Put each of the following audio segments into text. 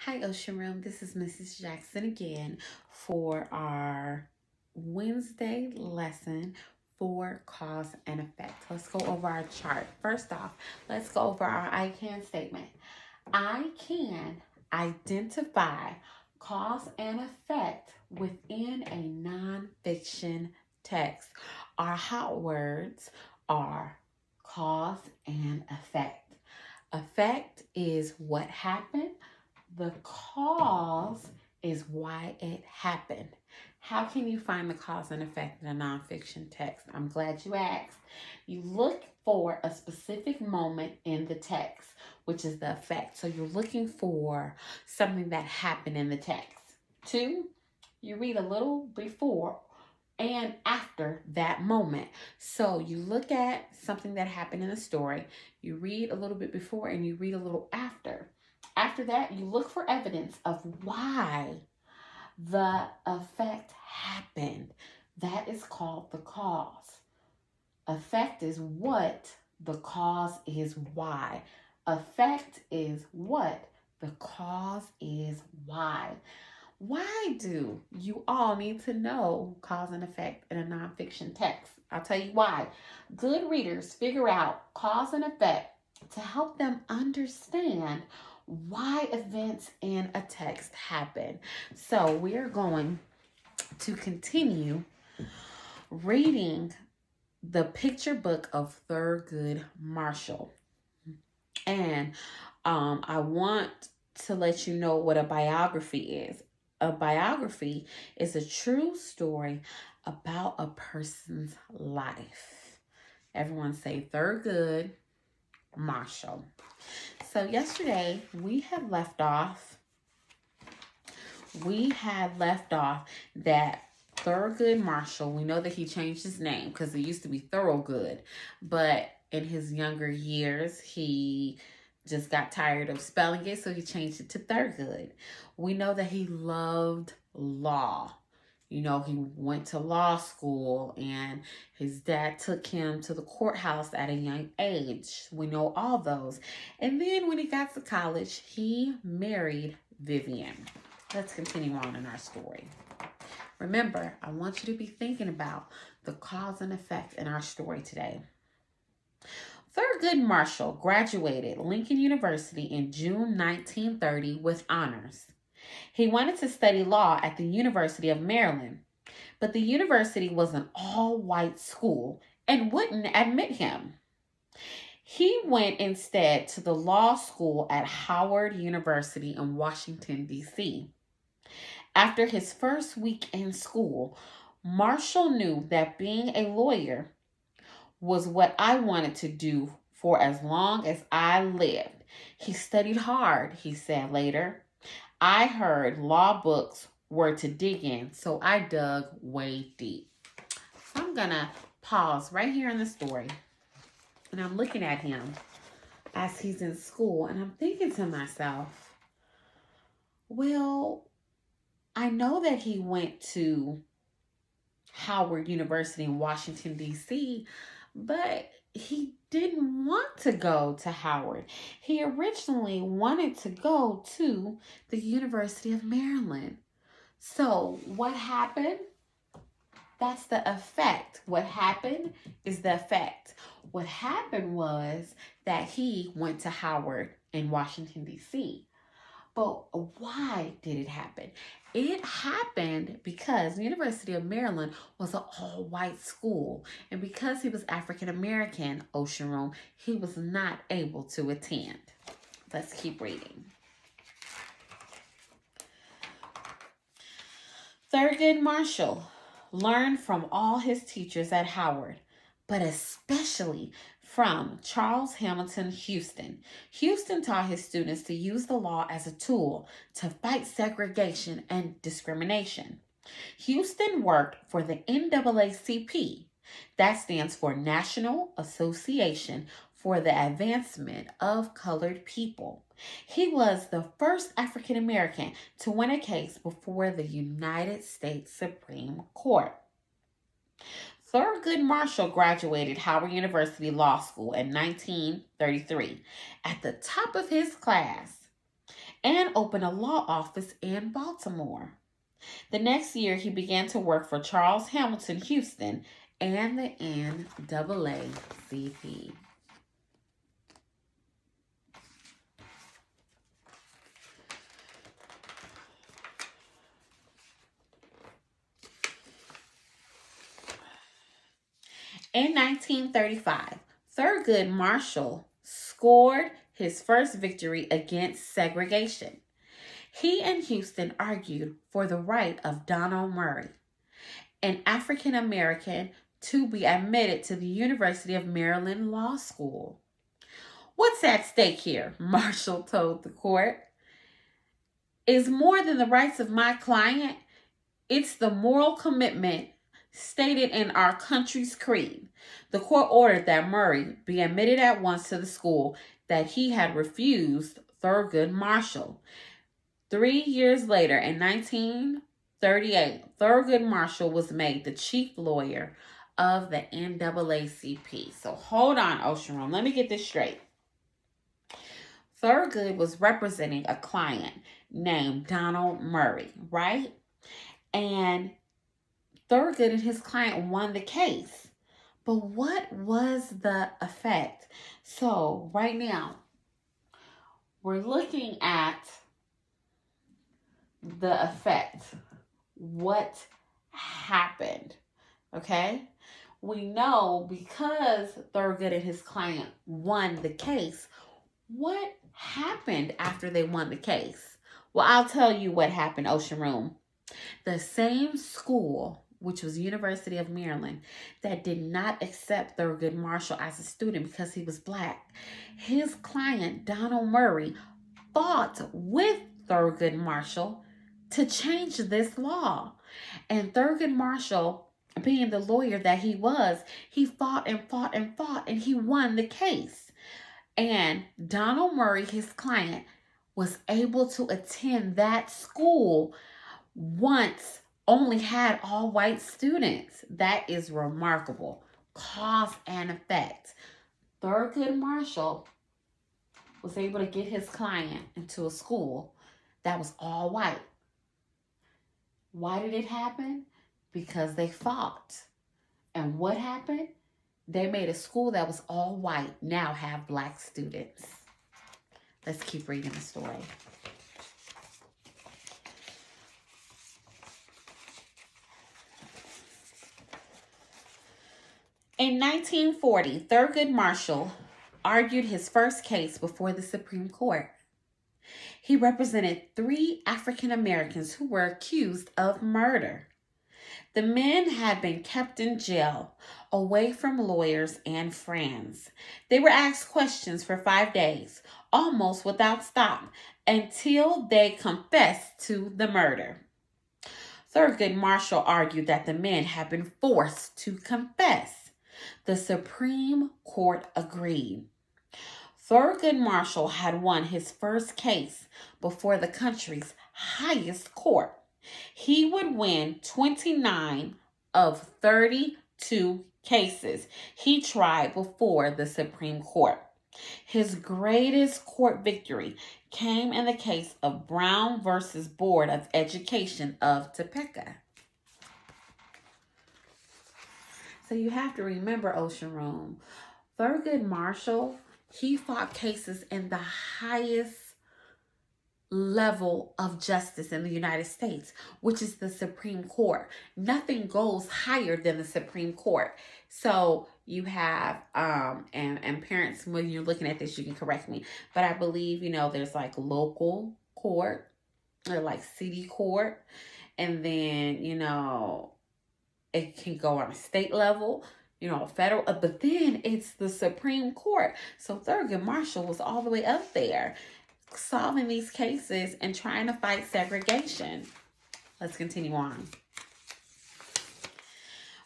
Hi, Ocean Room. This is Mrs. Jackson again for our Wednesday lesson for cause and effect. Let's go over our chart. First off, let's go over our I can statement. I can identify cause and effect within a nonfiction text. Our hot words are cause and effect. Effect is what happened. The cause is why it happened. How can you find the cause and effect in a nonfiction text? I'm glad you asked. You look for a specific moment in the text, which is the effect. So you're looking for something that happened in the text. Two, you read a little before and after that moment. So you look at something that happened in the story, you read a little bit before, and you read a little after. After that, you look for evidence of why the effect happened. That is called the cause. Effect is what, the cause is why. Effect is what, the cause is why. Why do you all need to know cause and effect in a nonfiction text? I'll tell you why. Good readers figure out cause and effect to help them understand why events in a text happen. So we're going to continue reading the picture book of Thurgood Marshall. And I want to let you know what a biography is. A biography is a true story about a person's life. Everyone say Thurgood Marshall. So yesterday we had left off that Thurgood Marshall, we know that he changed his name because it used to be Thorogood, but in his younger years he just got tired of spelling it, so he changed it to Thurgood. We know that he loved law. You know, he went to law school and his dad took him to the courthouse at a young age. We know all those. And then when he got to college, he married Vivian. Let's continue on in our story. Remember, I want you to be thinking about the cause and effect in our story today. Thurgood Marshall graduated Lincoln University in June 1930 with honors. He wanted to study law at the University of Maryland, but the university was an all-white school and wouldn't admit him. He went instead to the law school at Howard University in Washington, D.C. After his first week in school, Marshall knew that being a lawyer was what I wanted to do for as long as I lived. He studied hard, he said later. I heard law books were to dig in, so I dug way deep. So I'm going to pause right here in the story, and I'm looking at him as he's in school, and I'm thinking to myself, well, I know that he went to Howard University in Washington, D.C., but he didn't want to go to Howard. He originally wanted to go to the University of Maryland. So what happened? That's the effect. What happened is the effect. What happened was that he went to Howard in Washington, D.C. But why did it happen? It happened because the University of Maryland was an all-white school. And because he was African-American, Ocean Room, he was not able to attend. Let's keep reading. Thurgood Marshall learned from all his teachers at Howard, but especially from Charles Hamilton Houston. Houston taught his students to use the law as a tool to fight segregation and discrimination. Houston worked for the NAACP, that stands for National Association for the Advancement of Colored People. He was the first African American to win a case before the United States Supreme Court. Thurgood Marshall graduated Howard University Law School in 1933 at the top of his class. and opened a law office in Baltimore. The next year, he began to work for Charles Hamilton Houston and the NAACP. In 1935, Thurgood Marshall scored his first victory against segregation. He and Houston argued for the right of Donald Murray, an African American, to be admitted to the University of Maryland Law School. "What's at stake here?" Marshall told the court. "Is more than the rights of my client. It's the moral commitment stated in our country's creed." The court ordered that Murray be admitted at once to the school that he had refused Thurgood Marshall. 3 years later, in 1938, Thurgood Marshall was made the chief lawyer of the NAACP. So hold on, Ocean Room. Let me get this straight. Thurgood was representing a client named Donald Murray, right? And Thurgood and his client won the case. But what was the effect? So right now, we're looking at the effect. What happened? Okay? We know because Thurgood and his client won the case, what happened after they won the case? Well, I'll tell you what happened, Ocean Room. The same school, which was University of Maryland, that did not accept Thurgood Marshall as a student because he was Black, his client, Donald Murray, fought with Thurgood Marshall to change this law. And Thurgood Marshall, being the lawyer that he was, he fought and fought and fought, and he won the case. And Donald Murray, his client, was able to attend that school once only had all white students. That is remarkable. Cause and effect. Thurgood Marshall was able to get his client into a school that was all white. Why did it happen? Because they fought. And what happened? They made a school that was all white now have Black students. Let's keep reading the story. In 1940, Thurgood Marshall argued his first case before the Supreme Court. He represented 3 African Americans who were accused of murder. The men had been kept in jail, away from lawyers and friends. They were asked questions for 5 days, almost without stop, until they confessed to the murder. Thurgood Marshall argued that the men had been forced to confess. The Supreme Court agreed. Thurgood Marshall had won his first case before the country's highest court. He would win 29 of 32 cases he tried before the Supreme Court. His greatest court victory came in the case of Brown versus Board of Education of Topeka. So you have to remember, Ocean Room, Thurgood Marshall, he fought cases in the highest level of justice in the United States, which is the Supreme Court. Nothing goes higher than the Supreme Court. So you have, and parents, when you're looking at this, you can correct me, but I believe, there's like local court or like city court, and then, it can go on a state level, federal, but then it's the Supreme Court. So Thurgood Marshall was all the way up there, solving these cases and trying to fight segregation. Let's continue on.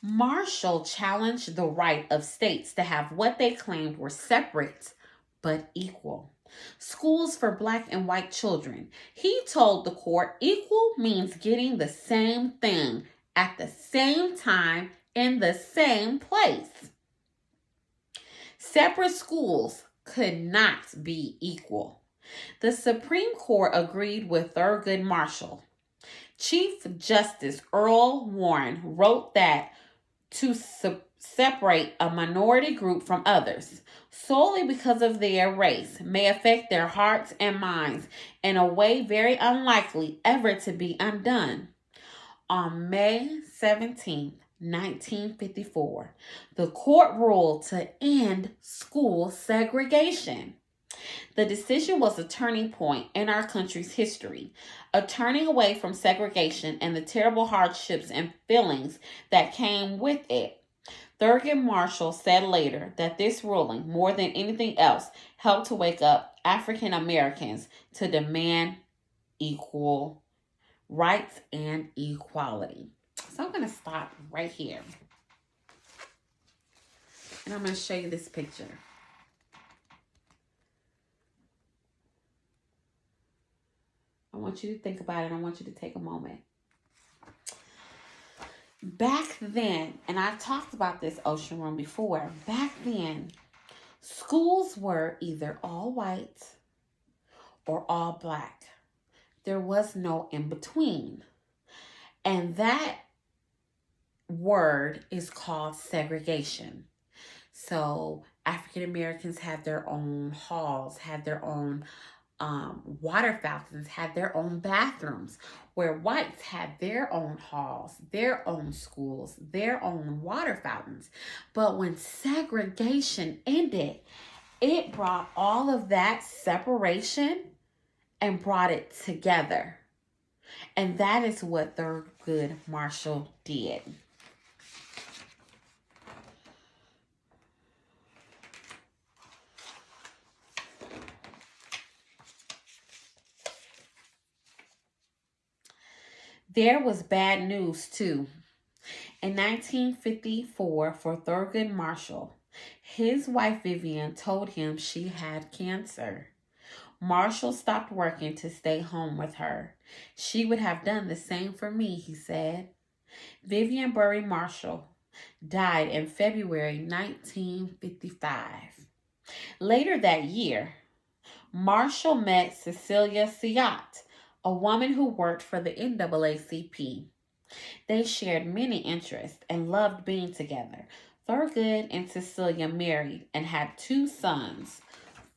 Marshall challenged the right of states to have what they claimed were separate but equal schools for Black and white children. He told the court equal means getting the same thing at the same time in the same place. Separate schools could not be equal. The Supreme Court agreed with Thurgood Marshall. Chief Justice Earl Warren wrote that to separate a minority group from others solely because of their race may affect their hearts and minds in a way very unlikely ever to be undone. On May 17, 1954, the court ruled to end school segregation. The decision was a turning point in our country's history, a turning away from segregation and the terrible hardships and feelings that came with it. Thurgood Marshall said later that this ruling, more than anything else, helped to wake up African Americans to demand equal rights and equality. So I'm going to stop right here. And I'm going to show you this picture. I want you to think about it. I want you to take a moment. Back then, and I talked about this Ocean Room before, back then, schools were either all white or all black. There was no in between. And that word is called segregation. So African Americans had their own halls, had their own water fountains, had their own bathrooms, where whites had their own halls, their own schools, their own water fountains. But when segregation ended, it brought all of that separation and brought it together. And that is what Thurgood Marshall did. There was bad news too. In 1954, for Thurgood Marshall, his wife Vivian told him she had cancer. Marshall stopped working to stay home with her. She would have done the same for me, he said. Vivian Bury Marshall died in February 1955. Later that year, Marshall met Cecilia Siat, a woman who worked for the NAACP. They shared many interests and loved being together. Thurgood and Cecilia married and had 2 sons,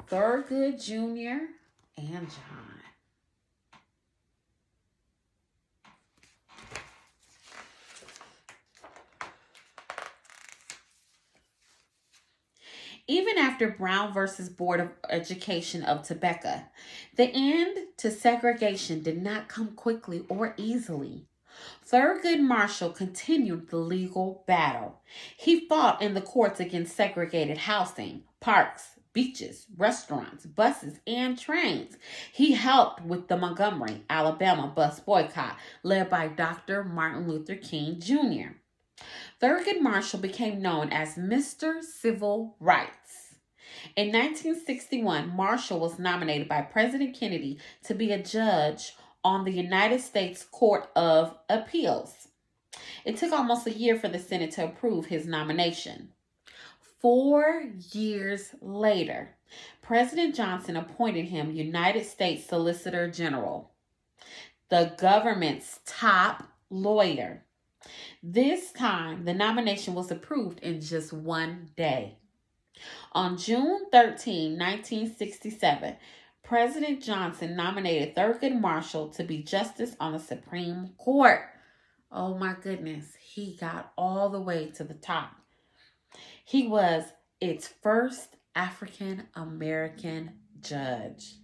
Thurgood Jr. and John. Even after Brown versus Board of Education of Topeka, the end to segregation did not come quickly or easily. Thurgood Marshall continued the legal battle. He fought in the courts against segregated housing, parks, beaches, restaurants, buses, and trains. He helped with the Montgomery, Alabama bus boycott led by Dr. Martin Luther King Jr. Thurgood Marshall became known as Mr. Civil Rights. In 1961, Marshall was nominated by President Kennedy to be a judge on the United States Court of Appeals. It took almost a year for the Senate to approve his nomination. 4 years later, President Johnson appointed him United States Solicitor General, the government's top lawyer. This time, the nomination was approved in just 1 day. On June 13, 1967, President Johnson nominated Thurgood Marshall to be Justice on the Supreme Court. Oh my goodness, he got all the way to the top. He was its first African American judge.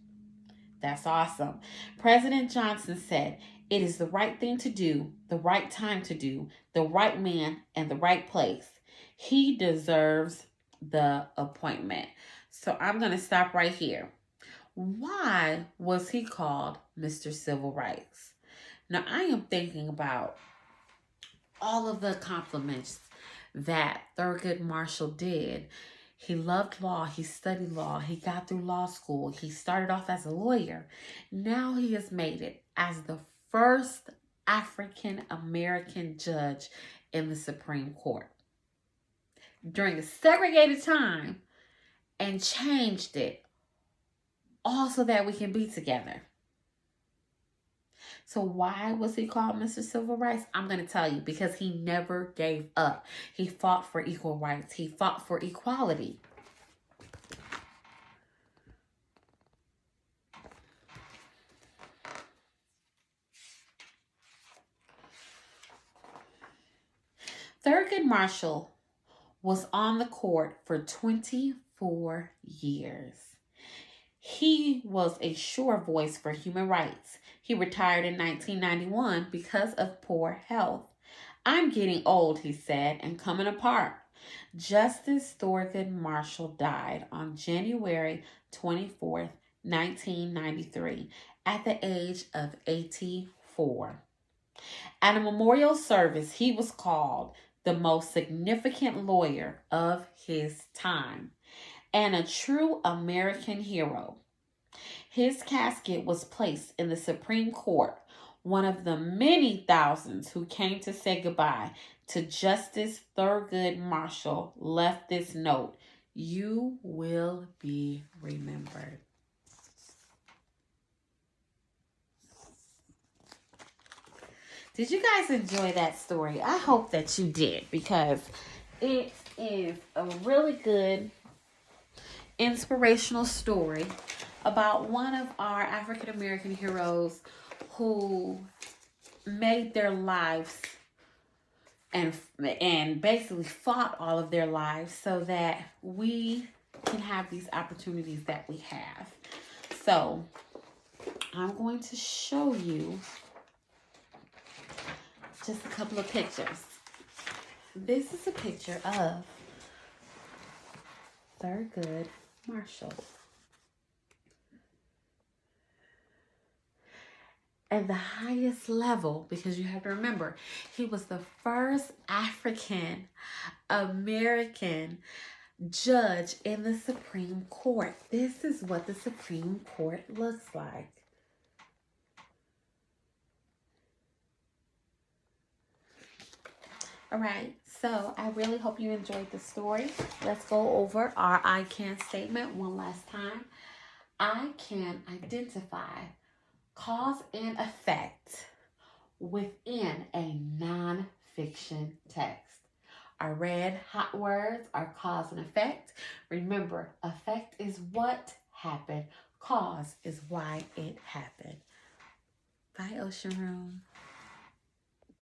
That's awesome. President Johnson said, "It is the right thing to do, the right time to do, the right man, and the right place. He deserves the appointment." So I'm going to stop right here. Why was he called Mr. Civil Rights? Now, I am thinking about all of the accomplishments that Thurgood Marshall did. He loved law. He studied law. He got through law school. He started off as a lawyer. Now he has made it as the first African American judge in the Supreme Court during a segregated time and changed it all so that we can be together. So why was he called Mr. Civil Rights? I'm going to tell you, because he never gave up. He fought for equal rights. He fought for equality. Thurgood Marshall was on the court for 24 years. He was a sure voice for human rights. He retired in 1991 because of poor health. I'm getting old, he said, and coming apart. Justice Thurgood Marshall died on January 24th, 1993, at the age of 84. At a memorial service, he was called the most significant lawyer of his time and a true American hero. His casket was placed in the Supreme Court. One of the many thousands who came to say goodbye to Justice Thurgood Marshall left this note: "You will be remembered." Did you guys enjoy that story? I hope that you did, because it is a really good inspirational story about one of our African American heroes who made their lives and basically fought all of their lives so that we can have these opportunities that we have. So I'm going to show you just a couple of pictures. This is a picture of Thurgood Marshall. At the highest level, because you have to remember, he was the first African American judge in the Supreme Court. This is what the Supreme Court looks like. All right, so I really hope you enjoyed the story. Let's go over our I can statement one last time. I can identify cause and effect within a non-fiction text. Our red hot words are cause and effect. Remember, effect is what happened. Cause is why it happened. Bye, Ocean Room.